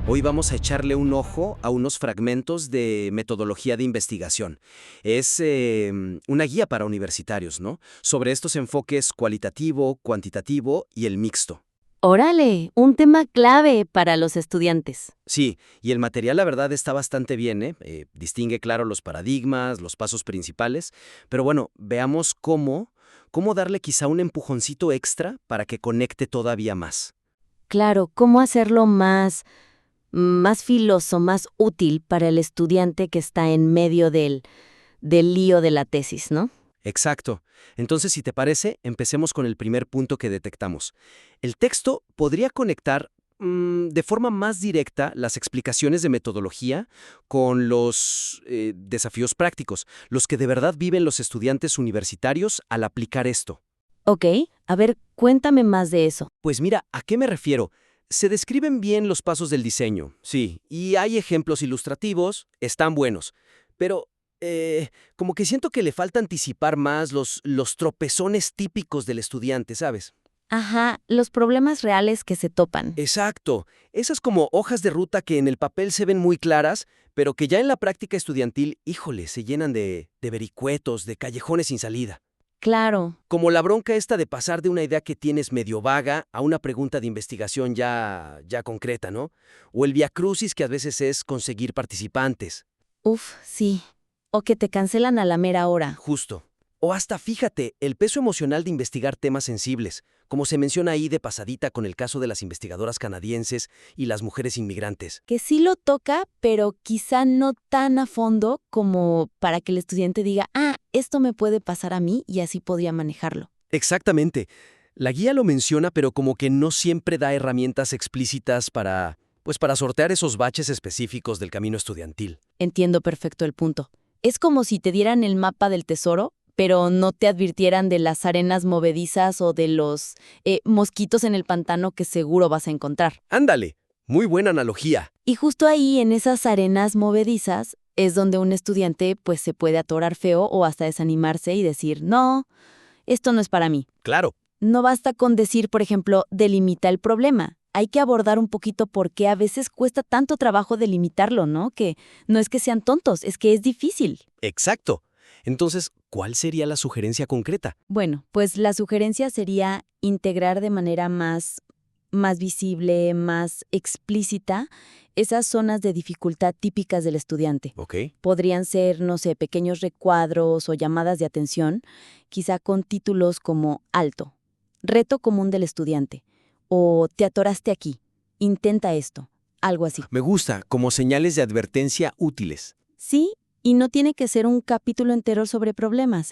Hoy vamos a echarle un ojo a unos fragmentos de metodología de investigación. Es una guía para universitarios, ¿no? Sobre estos enfoques cualitativo, cuantitativo y el mixto. Órale, un tema clave para los estudiantes. Sí, y el material la verdad está bastante bien, ¿eh? Distingue claro los paradigmas, los pasos principales, pero bueno, veamos cómo darle quizá un empujoncito extra para que conecte todavía más. Claro, ¿cómo hacerlo más filoso, más útil para el estudiante que está en medio del lío de la tesis, ¿no? Exacto. Entonces, si te parece, empecemos con el primer punto que detectamos. El texto podría conectar de forma más directa las explicaciones de metodología con los desafíos prácticos, los que de verdad viven los estudiantes universitarios al aplicar esto. Ok, a ver, cuéntame más de eso. Pues mira, ¿a qué me refiero? Se describen bien los pasos del diseño, sí, y hay ejemplos ilustrativos, están buenos, pero como que siento que le falta anticipar más los tropezones típicos del estudiante, ¿sabes? Ajá, los problemas reales que se topan. Exacto, esas como hojas de ruta que en el papel se ven muy claras, pero que ya en la práctica estudiantil, híjole, se llenan de vericuetos, de callejones sin salida. Claro, Como la bronca esta de pasar de una idea que tienes medio vaga a una pregunta de investigación ya concreta, ¿no? O el viacrucis que a veces es conseguir participantes, sí. O que te cancelan a la mera hora. justo. O hasta, fíjate, el peso emocional de investigar temas sensibles, como se menciona ahí de pasadita con el caso de las investigadoras canadienses y las mujeres inmigrantes. Que sí lo toca, pero quizá no tan a fondo como para que el estudiante diga, esto me puede pasar a mí y así podría manejarlo. Exactamente. La guía lo menciona, pero como que no siempre da herramientas explícitas para sortear esos baches específicos del camino estudiantil. Entiendo perfecto el punto. Es como si te dieran el mapa del tesoro, pero no te advirtieran de las arenas movedizas o de los mosquitos en el pantano que seguro vas a encontrar. Ándale, muy buena analogía. Y justo ahí, en esas arenas movedizas, es donde un estudiante pues se puede atorar feo o hasta desanimarse y decir, no, esto no es para mí. Claro, No basta con decir, por ejemplo, delimita el problema. Hay que abordar un poquito por qué a veces cuesta tanto trabajo delimitarlo, ¿no? Que no es que sean tontos, es que es difícil. exacto. Entonces, ¿cuál sería la sugerencia concreta? Bueno, pues la sugerencia sería integrar de manera más visible, más explícita, esas zonas de dificultad típicas del estudiante. Ok. Podrían ser, no sé, pequeños recuadros o llamadas de atención, quizá con títulos como alto, reto común del estudiante, o te atoraste aquí, intenta esto, algo así. Me gusta, como señales de advertencia útiles. Sí, y no tiene que ser un capítulo entero sobre problemas,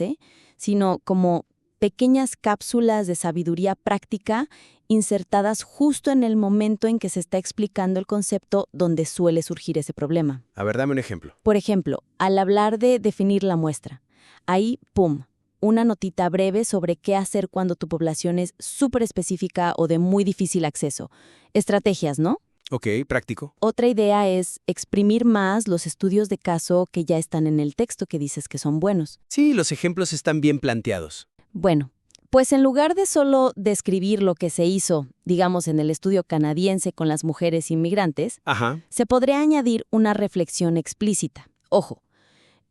sino como pequeñas cápsulas de sabiduría práctica insertadas justo en el momento en que se está explicando el concepto donde suele surgir ese problema. A ver, dame un ejemplo. Por ejemplo, al hablar de definir la muestra, ahí, ¡pum!, una notita breve sobre qué hacer cuando tu población es súper específica o de muy difícil acceso. Estrategias, ¿no? Ok, práctico. Otra idea es exprimir más los estudios de caso que ya están en el texto que dices que son buenos. Sí, los ejemplos están bien planteados. Bueno, pues en lugar de solo describir lo que se hizo, digamos, en el estudio canadiense con las mujeres inmigrantes, Ajá. se podría añadir una reflexión explícita. Ojo,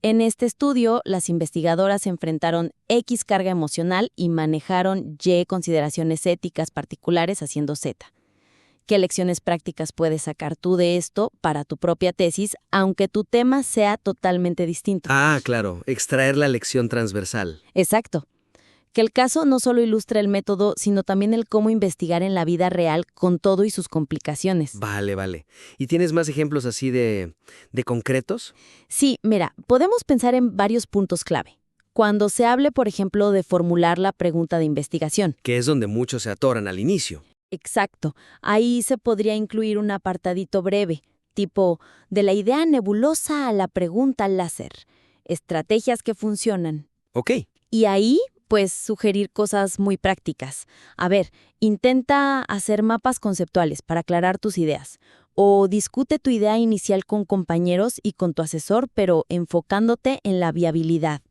en este estudio las investigadoras enfrentaron X carga emocional y manejaron Y consideraciones éticas particulares haciendo Z. ¿Qué lecciones prácticas puedes sacar tú de esto para tu propia tesis, aunque tu tema sea totalmente distinto? Ah, claro, extraer la lección transversal. Exacto. Que el caso no solo ilustra el método, sino también el cómo investigar en la vida real con todo y sus complicaciones. Vale, vale. ¿Y tienes más ejemplos así de concretos? Sí, mira, podemos pensar en varios puntos clave. Cuando se hable, por ejemplo, de formular la pregunta de investigación. Que es donde muchos se atoran al inicio. Exacto. Ahí se podría incluir un apartadito breve, tipo de la idea nebulosa a la pregunta láser. Estrategias que funcionan. Ok. Y ahí, pues, sugerir cosas muy prácticas. A ver, intenta hacer mapas conceptuales para aclarar tus ideas. O discute tu idea inicial con compañeros y con tu asesor, pero enfocándote en la viabilidad.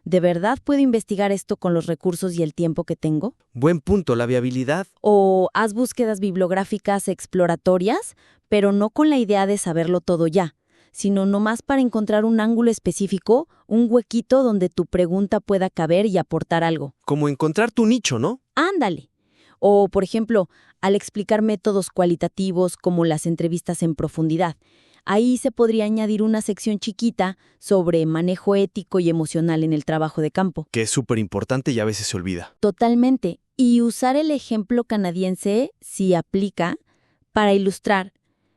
¿De verdad puedo investigar esto con los recursos y el tiempo que tengo? Buen punto, la viabilidad. ¿O haz búsquedas bibliográficas exploratorias, pero no con la idea de saberlo todo ya, sino nomás para encontrar un ángulo específico, un huequito donde tu pregunta pueda caber y aportar algo? Como encontrar tu nicho, ¿no? ¡Ándale! O, por ejemplo, al explicar métodos cualitativos como las entrevistas en profundidad. Ahí se podría añadir una sección chiquita sobre manejo ético y emocional en el trabajo de campo. Que es súper importante y a veces se olvida. Totalmente. Y usar el ejemplo canadiense, si aplica, para ilustrar,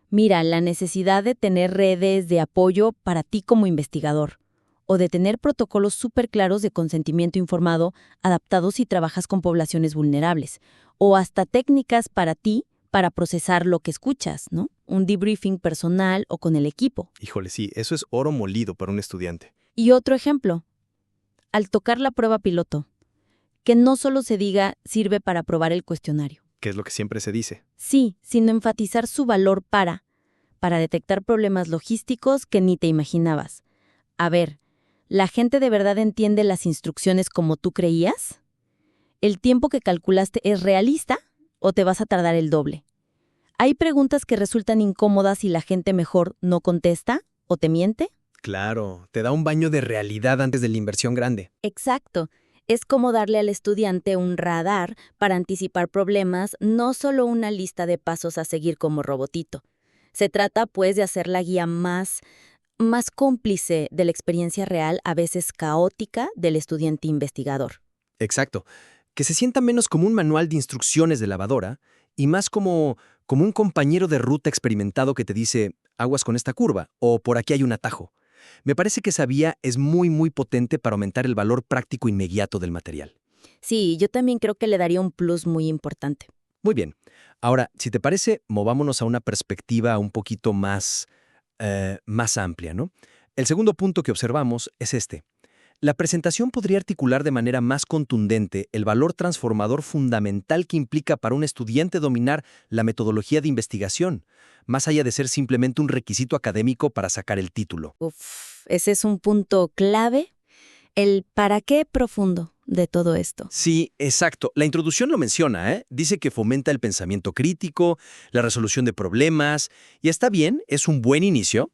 mira, la necesidad de tener redes de apoyo para ti como investigador, o de tener protocolos súper claros de consentimiento informado adaptados si trabajas con poblaciones vulnerables, o hasta técnicas para ti para procesar lo que escuchas, ¿no? Un debriefing personal o con el equipo. Híjole, sí, eso es oro molido para un estudiante. Y otro ejemplo, al tocar la prueba piloto, que no solo se diga sirve para probar el cuestionario. Que es lo que siempre se dice. Sí, sino enfatizar su valor para detectar problemas logísticos que ni te imaginabas. A ver, ¿la gente de verdad entiende las instrucciones como tú creías? ¿El tiempo que calculaste es realista o te vas a tardar el doble? ¿Hay preguntas que resultan incómodas y la gente mejor no contesta o te miente? Claro, te da un baño de realidad antes de la inversión grande. Exacto. Es como darle al estudiante un radar para anticipar problemas, no solo una lista de pasos a seguir como robotito. Se trata, pues, de hacer la guía más cómplice de la experiencia real, a veces caótica, del estudiante investigador. Exacto. Que se sienta menos como un manual de instrucciones de lavadora y más como un compañero de ruta experimentado que te dice, aguas con esta curva o por aquí hay un atajo. Me parece que esa vía es muy potente para aumentar el valor práctico inmediato del material. Sí, yo también creo que le daría un plus muy importante. Muy bien. Ahora, si te parece, movámonos a una perspectiva un poquito más amplia, ¿no? El segundo punto que observamos es este. La presentación podría articular de manera más contundente el valor transformador fundamental que implica para un estudiante dominar la metodología de investigación, más allá de ser simplemente un requisito académico para sacar el título. Ese es un punto clave, el para qué profundo de todo esto. Sí, exacto. La introducción lo menciona, ¿eh? Dice que fomenta el pensamiento crítico, la resolución de problemas, y está bien, es un buen inicio.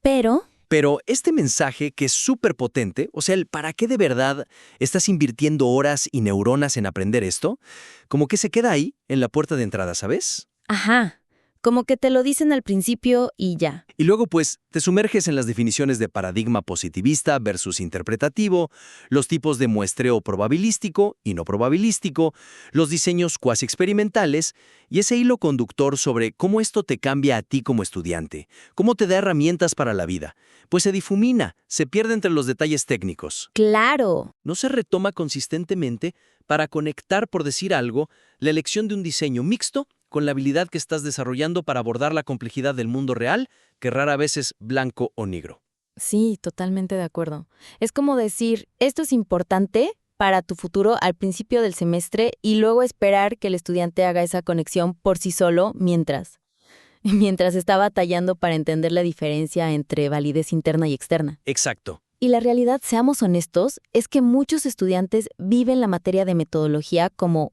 Pero este mensaje que es súper potente, o sea, el para qué de verdad estás invirtiendo horas y neuronas en aprender esto, como que se queda ahí, en la puerta de entrada, ¿sabes? Ajá, como que te lo dicen al principio y ya. Y luego, pues, te sumerges en las definiciones de paradigma positivista versus interpretativo, los tipos de muestreo probabilístico y no probabilístico, los diseños cuasi experimentales y ese hilo conductor sobre cómo esto te cambia a ti como estudiante, cómo te da herramientas para la vida. Pues se difumina, se pierde entre los detalles técnicos. ¡Claro! No se retoma consistentemente para conectar, por decir algo, la elección de un diseño mixto con la habilidad que estás desarrollando para abordar la complejidad del mundo real, que rara vez es blanco o negro. Sí, totalmente de acuerdo. Es como decir, esto es importante para tu futuro al principio del semestre y luego esperar que el estudiante haga esa conexión por sí solo mientras está batallando para entender la diferencia entre validez interna y externa. Exacto. Y la realidad, seamos honestos, es que muchos estudiantes viven la materia de metodología como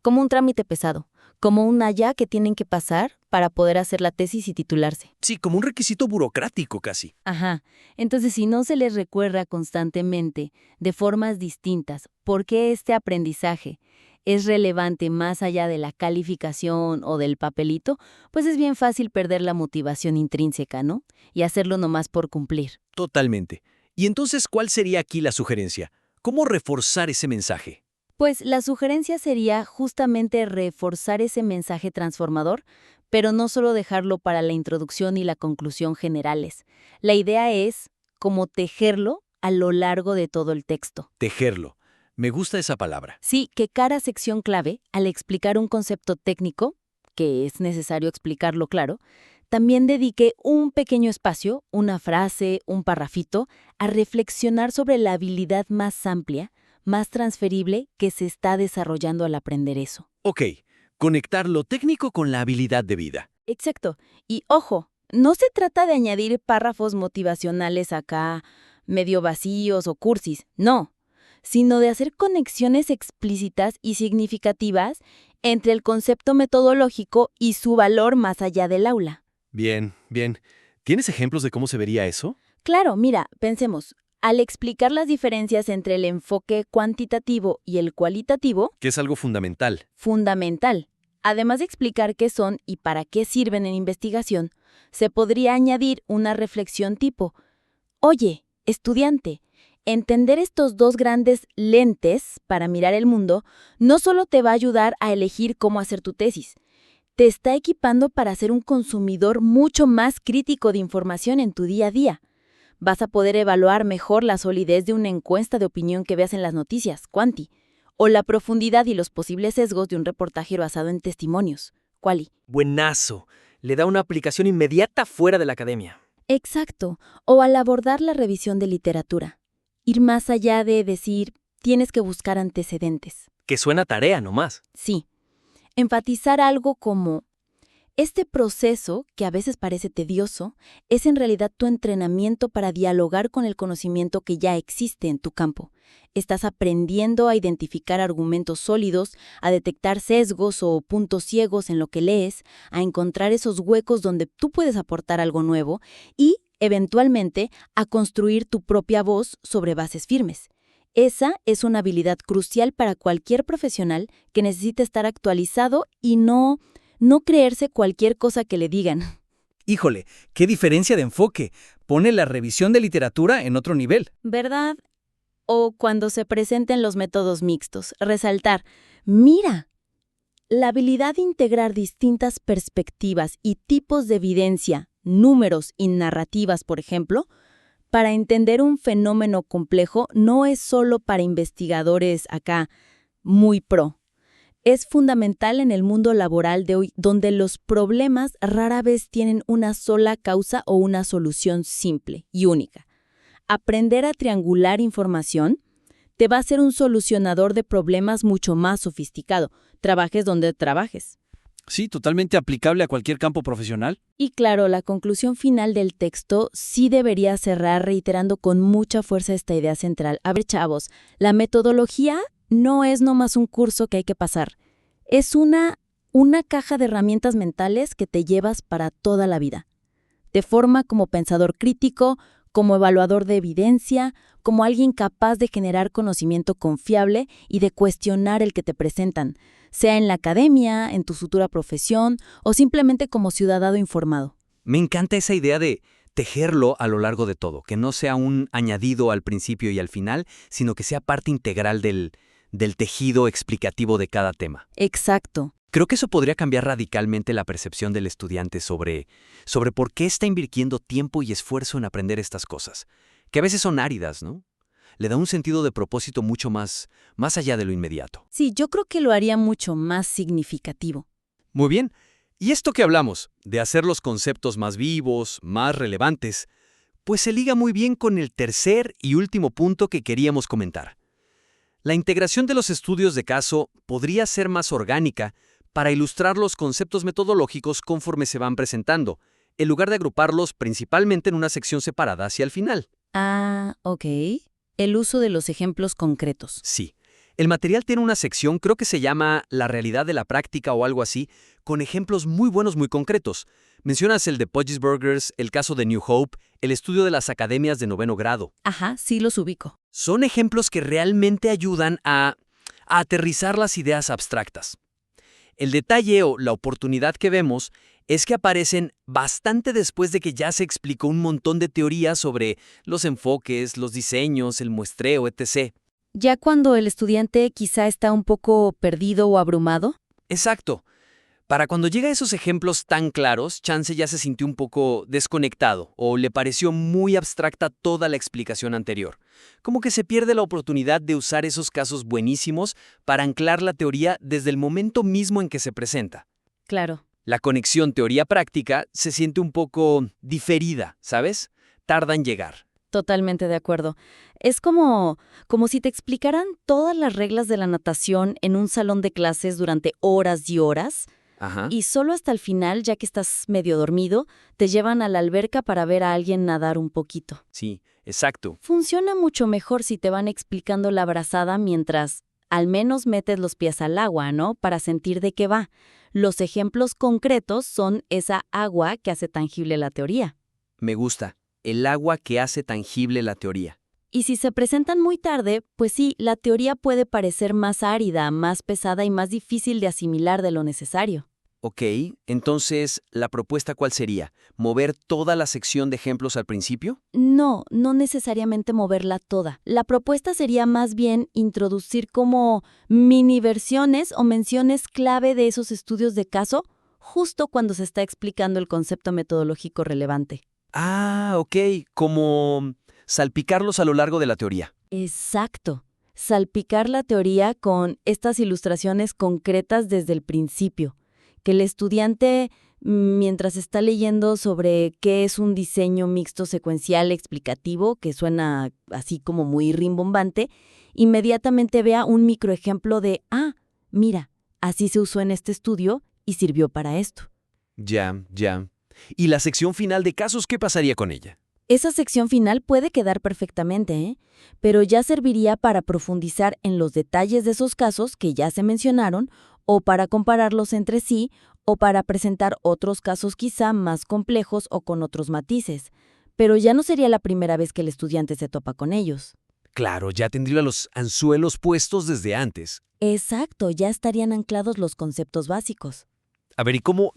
un trámite pesado, como un haya que tienen que pasar para poder hacer la tesis y titularse. Sí, como un requisito burocrático casi. Ajá. Entonces, si no se les recuerda constantemente, de formas distintas, por qué este aprendizaje es relevante más allá de la calificación o del papelito, pues es bien fácil perder la motivación intrínseca, ¿no? Y hacerlo nomás por cumplir. Totalmente. Y entonces, ¿cuál sería aquí la sugerencia? ¿Cómo reforzar ese mensaje? Pues la sugerencia sería justamente reforzar ese mensaje transformador, pero no solo dejarlo para la introducción y la conclusión generales. La idea es como tejerlo a lo largo de todo el texto. Tejerlo. Me gusta esa palabra. Sí, que cada sección clave, al explicar un concepto técnico, que es necesario explicarlo claro, también dedique un pequeño espacio, una frase, un parrafito, a reflexionar sobre la habilidad más amplia, más transferible que se está desarrollando al aprender eso. Ok, conectar lo técnico con la habilidad de vida. Exacto. Y ojo, no se trata de añadir párrafos motivacionales acá, medio vacíos o cursis, no. sino de hacer conexiones explícitas y significativas entre el concepto metodológico y su valor más allá del aula. Bien, bien. ¿Tienes ejemplos de cómo se vería eso? Claro, mira, pensemos. Al explicar las diferencias entre el enfoque cuantitativo y el cualitativo, Que es algo fundamental. fundamental. Además de explicar qué son y para qué sirven en investigación, se podría añadir una reflexión tipo: oye, estudiante, entender estos dos grandes lentes para mirar el mundo no solo te va a ayudar a elegir cómo hacer tu tesis, te está equipando para ser un consumidor mucho más crítico de información en tu día a día. Vas a poder evaluar mejor la solidez de una encuesta de opinión que veas en las noticias, Quanti, o la profundidad y los posibles sesgos de un reportaje basado en testimonios, Quali. Buenazo. Le da una aplicación inmediata fuera de la academia. Exacto, o al abordar la revisión de literatura. Ir más allá de decir, tienes que buscar antecedentes. Que suena tarea nomás. Sí, enfatizar algo como: este proceso, que a veces parece tedioso, es en realidad tu entrenamiento para dialogar con el conocimiento que ya existe en tu campo. Estás aprendiendo a identificar argumentos sólidos, a detectar sesgos o puntos ciegos en lo que lees, a encontrar esos huecos donde tú puedes aportar algo nuevo y, eventualmente, a construir tu propia voz sobre bases firmes. Esa es una habilidad crucial para cualquier profesional que necesite estar actualizado y no creerse cualquier cosa que le digan. Híjole, qué diferencia de enfoque. Pone la revisión de literatura en otro nivel. ¿Verdad? O cuando se presenten los métodos mixtos, resaltar: mira, la habilidad de integrar distintas perspectivas y tipos de evidencia, números y narrativas, por ejemplo, para entender un fenómeno complejo no es solo para investigadores acá muy pro. Es fundamental en el mundo laboral de hoy, donde los problemas rara vez tienen una sola causa o una solución simple y única. Aprender a triangular información te va a ser un solucionador de problemas mucho más sofisticado, trabajes donde trabajes. Sí, totalmente aplicable a cualquier campo profesional. Y claro, la conclusión final del texto sí debería cerrar reiterando con mucha fuerza esta idea central. A ver, chavos, la metodología no es nomás un curso que hay que pasar. Es una caja de herramientas mentales que te llevas para toda la vida. Te forma como pensador crítico, como evaluador de evidencia, como alguien capaz de generar conocimiento confiable y de cuestionar el que te presentan, sea en la academia, en tu futura profesión o simplemente como ciudadano informado. Me encanta esa idea de tejerlo a lo largo de todo, que no sea un añadido al principio y al final, sino que sea parte integral del tejido explicativo de cada tema. Exacto. Creo que eso podría cambiar radicalmente la percepción del estudiante sobre por qué está invirtiendo tiempo y esfuerzo en aprender estas cosas, que a veces son áridas, ¿no? Le da un sentido de propósito mucho más allá de lo inmediato. Sí, yo creo que lo haría mucho más significativo. Muy bien. Y esto que hablamos, de hacer los conceptos más vivos, más relevantes, pues se liga muy bien con el tercer y último punto que queríamos comentar. La integración de los estudios de caso podría ser más orgánica para ilustrar los conceptos metodológicos conforme se van presentando, en lugar de agruparlos principalmente en una sección separada hacia el final. Ah, ok. El uso de los ejemplos concretos. Sí. El material tiene una sección, creo que se llama La realidad de la práctica o algo así, con ejemplos muy buenos, muy concretos. Mencionas el de Pudgy's Burgers, el caso de New Hope, el estudio de las academias de 9º grado. Ajá, sí los ubico. Son ejemplos que realmente ayudan a aterrizar las ideas abstractas. El detalle o la oportunidad que vemos es que aparecen bastante después de que ya se explicó un montón de teorías sobre los enfoques, los diseños, el muestreo, etc. Ya cuando el estudiante quizá está un poco perdido o abrumado. Exacto. Para cuando llega a esos ejemplos tan claros, Chance ya se sintió un poco desconectado o le pareció muy abstracta toda la explicación anterior. Como que se pierde la oportunidad de usar esos casos buenísimos para anclar la teoría desde el momento mismo en que se presenta. Claro. La conexión teoría-práctica se siente un poco diferida, ¿sabes? Tarda en llegar. Totalmente de acuerdo. Es como si te explicaran todas las reglas de la natación en un salón de clases durante horas y horas. Ajá. Y solo hasta el final, ya que estás medio dormido, te llevan a la alberca para ver a alguien nadar un poquito. Sí, exacto. Funciona mucho mejor si te van explicando la brazada mientras al menos metes los pies al agua, ¿no? Para sentir de qué va. Los ejemplos concretos son esa agua que hace tangible la teoría. Me gusta. El agua que hace tangible la teoría. Y si se presentan muy tarde, pues sí, la teoría puede parecer más árida, más pesada y más difícil de asimilar de lo necesario. Ok, entonces, ¿la propuesta cuál sería? ¿Mover toda la sección de ejemplos al principio? No, no necesariamente moverla toda. La propuesta sería más bien introducir como mini versiones o menciones clave de esos estudios de caso justo cuando se está explicando el concepto metodológico relevante. Ah, ok, como salpicarlos a lo largo de la teoría. Exacto. Salpicar la teoría con estas ilustraciones concretas desde el principio. Que el estudiante, mientras está leyendo sobre qué es un diseño mixto secuencial explicativo, que suena así como muy rimbombante, inmediatamente vea un microejemplo de, mira, así se usó en este estudio y sirvió para esto. Ya, ya. ¿Y la sección final de casos qué pasaría con ella? Esa sección final puede quedar perfectamente, pero ya serviría para profundizar en los detalles de esos casos que ya se mencionaron, o para compararlos entre sí, o para presentar otros casos quizá más complejos o con otros matices. Pero ya no sería la primera vez que el estudiante se topa con ellos. Claro, ya tendría los anzuelos puestos desde antes. Exacto, ya estarían anclados los conceptos básicos. A ver, ¿y cómo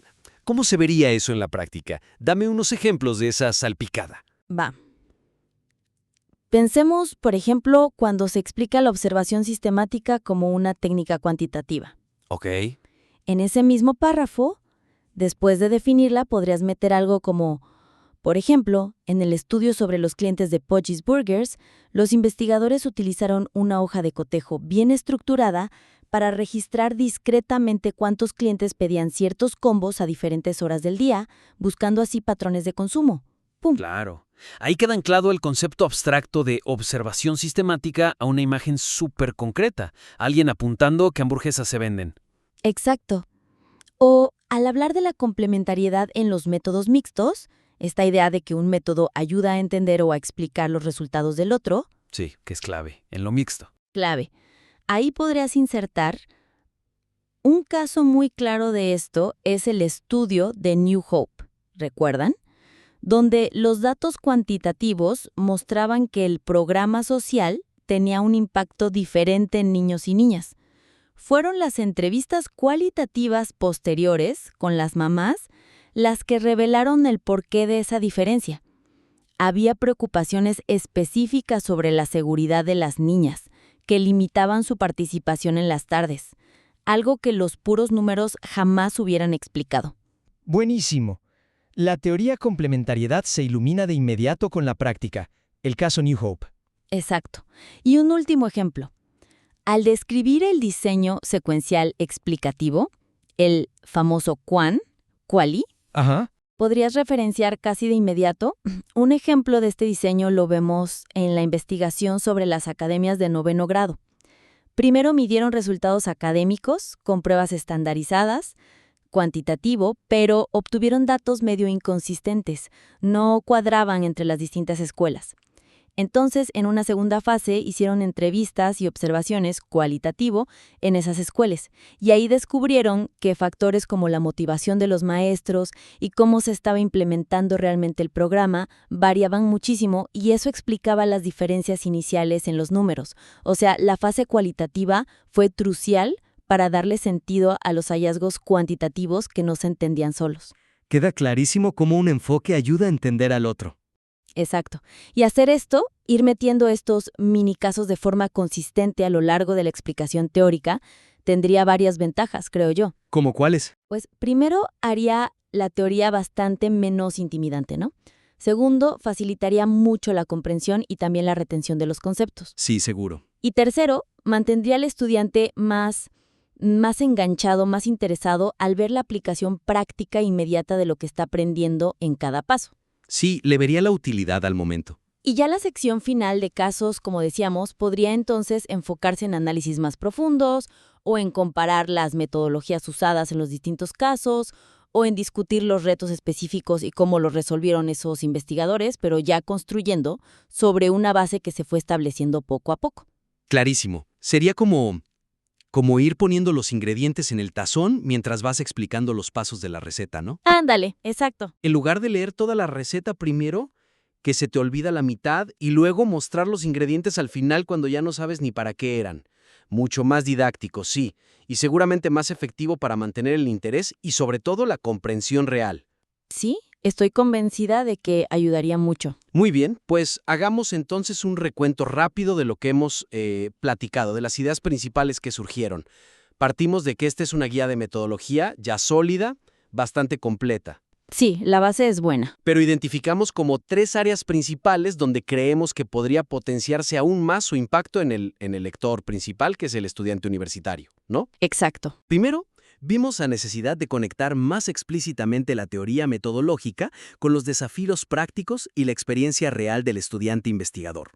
se vería eso en la práctica? Dame unos ejemplos de esa salpicada. Va. Pensemos, por ejemplo, cuando se explica la observación sistemática como una técnica cuantitativa. Ok. En ese mismo párrafo, después de definirla, podrías meter algo como, por ejemplo, en el estudio sobre los clientes de Pudgy's Burgers, los investigadores utilizaron una hoja de cotejo bien estructurada para registrar discretamente cuántos clientes pedían ciertos combos a diferentes horas del día, buscando así patrones de consumo. ¡Pum! Claro. Ahí queda anclado el concepto abstracto de observación sistemática a una imagen súper concreta. Alguien apuntando qué hamburguesas se venden. Exacto. O, al hablar de la complementariedad en los métodos mixtos, esta idea de que un método ayuda a entender o a explicar los resultados del otro, Sí, que es clave, en lo mixto. clave. Ahí podrías insertar un caso muy claro de esto es el estudio de New Hope, ¿recuerdan? Donde los datos cuantitativos mostraban que el programa social tenía un impacto diferente en niños y niñas. Fueron las entrevistas cualitativas posteriores con las mamás las que revelaron el porqué de esa diferencia. Había preocupaciones específicas sobre la seguridad de las niñas, que limitaban su participación en las tardes, algo que los puros números jamás hubieran explicado. Buenísimo. La teoría complementariedad se ilumina de inmediato con la práctica, el caso New Hope. Exacto. Y un último ejemplo. Al describir el diseño secuencial explicativo, el famoso QALY, Ajá. podrías referenciar casi de inmediato. Un ejemplo de este diseño lo vemos en la investigación sobre las academias de 9º grado. Primero midieron resultados académicos con pruebas estandarizadas, cuantitativo, pero obtuvieron datos medio inconsistentes, no cuadraban entre las distintas escuelas. Entonces, en una segunda fase, hicieron entrevistas y observaciones cualitativo en esas escuelas, y ahí descubrieron que factores como la motivación de los maestros y cómo se estaba implementando realmente el programa variaban muchísimo, y eso explicaba las diferencias iniciales en los números. O sea, la fase cualitativa fue crucial para darle sentido a los hallazgos cuantitativos que no se entendían solos. Queda clarísimo cómo un enfoque ayuda a entender al otro. Exacto. Y hacer esto, ir metiendo estos mini casos de forma consistente a lo largo de la explicación teórica, tendría varias ventajas, creo yo. ¿Cómo cuáles? Pues primero, haría la teoría bastante menos intimidante, ¿no? Segundo, facilitaría mucho la comprensión y también la retención de los conceptos. Sí, seguro. Y tercero, mantendría al estudiante más enganchado, más interesado al ver la aplicación práctica inmediata de lo que está aprendiendo en cada paso. Sí, le vería la utilidad al momento. Y ya la sección final de casos, como decíamos, podría entonces enfocarse en análisis más profundos o en comparar las metodologías usadas en los distintos casos o en discutir los retos específicos y cómo los resolvieron esos investigadores, pero ya construyendo sobre una base que se fue estableciendo poco a poco. Clarísimo. Sería como ir poniendo los ingredientes en el tazón mientras vas explicando los pasos de la receta, ¿no? Ándale, exacto. En lugar de leer toda la receta primero, que se te olvida la mitad y luego mostrar los ingredientes al final cuando ya no sabes ni para qué eran. Mucho más didáctico, sí, y seguramente más efectivo para mantener el interés y sobre todo la comprensión real. Sí, estoy convencida de que ayudaría mucho. Muy bien, pues hagamos entonces un recuento rápido de lo que hemos platicado, de las ideas principales que surgieron. Partimos de que esta es una guía de metodología ya sólida, bastante completa. Sí, la base es buena. Pero identificamos como 3 áreas principales donde creemos que podría potenciarse aún más su impacto en el lector principal, que es el estudiante universitario, ¿no? Exacto. Primero, vimos la necesidad de conectar más explícitamente la teoría metodológica con los desafíos prácticos y la experiencia real del estudiante investigador.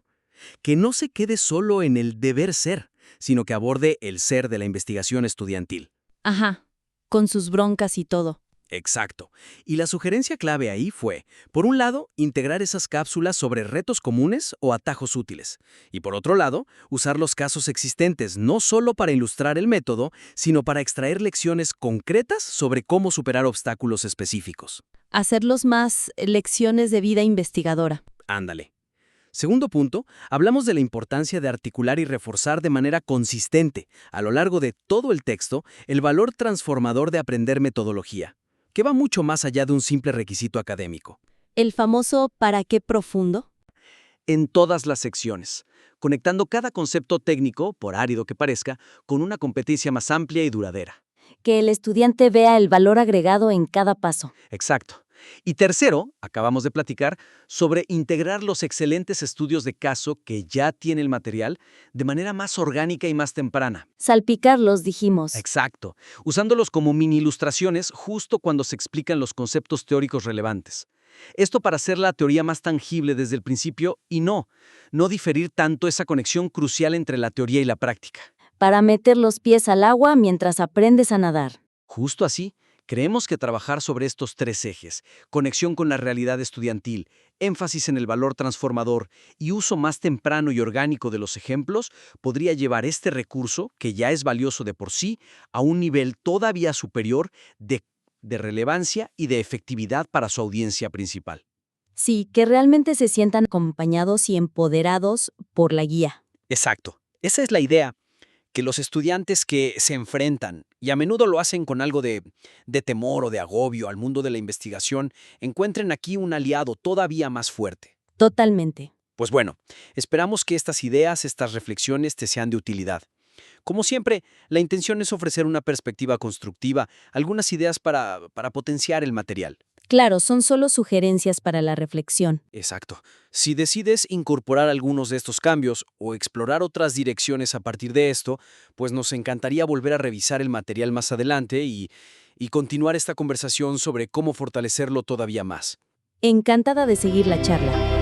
Que no se quede solo en el deber ser, sino que aborde el ser de la investigación estudiantil. Ajá, con sus broncas y todo. Exacto. Y la sugerencia clave ahí fue, por un lado, integrar esas cápsulas sobre retos comunes o atajos útiles. Y por otro lado, usar los casos existentes no solo para ilustrar el método, sino para extraer lecciones concretas sobre cómo superar obstáculos específicos. Hacerlos más lecciones de vida investigadora. Ándale. Segundo punto, hablamos de la importancia de articular y reforzar de manera consistente, a lo largo de todo el texto, el valor transformador de aprender metodología, que va mucho más allá de un simple requisito académico. El famoso ¿para qué profundo? En todas las secciones, conectando cada concepto técnico, por árido que parezca, con una competencia más amplia y duradera. Que el estudiante vea el valor agregado en cada paso. Exacto. Y tercero, acabamos de platicar sobre integrar los excelentes estudios de caso que ya tiene el material de manera más orgánica y más temprana. Salpicarlos, dijimos. Exacto, usándolos como mini ilustraciones justo cuando se explican los conceptos teóricos relevantes. Esto para hacer la teoría más tangible desde el principio y no diferir tanto esa conexión crucial entre la teoría y la práctica. Para meter los pies al agua mientras aprendes a nadar. Justo así, creemos que trabajar sobre estos 3 ejes, conexión con la realidad estudiantil, énfasis en el valor transformador y uso más temprano y orgánico de los ejemplos, podría llevar este recurso, que ya es valioso de por sí, a un nivel todavía superior de relevancia y de efectividad para su audiencia principal. Sí, que realmente se sientan acompañados y empoderados por la guía. Exacto. Esa es la idea, que los estudiantes que se enfrentan, y a menudo lo hacen con algo de temor o de agobio al mundo de la investigación, encuentren aquí un aliado todavía más fuerte. Totalmente. Pues bueno, esperamos que estas ideas, estas reflexiones te sean de utilidad. Como siempre, la intención es ofrecer una perspectiva constructiva, algunas ideas para potenciar el material. Claro, son solo sugerencias para la reflexión. Exacto. Si decides incorporar algunos de estos cambios o explorar otras direcciones a partir de esto, pues nos encantaría volver a revisar el material más adelante y continuar esta conversación sobre cómo fortalecerlo todavía más. Encantada de seguir la charla.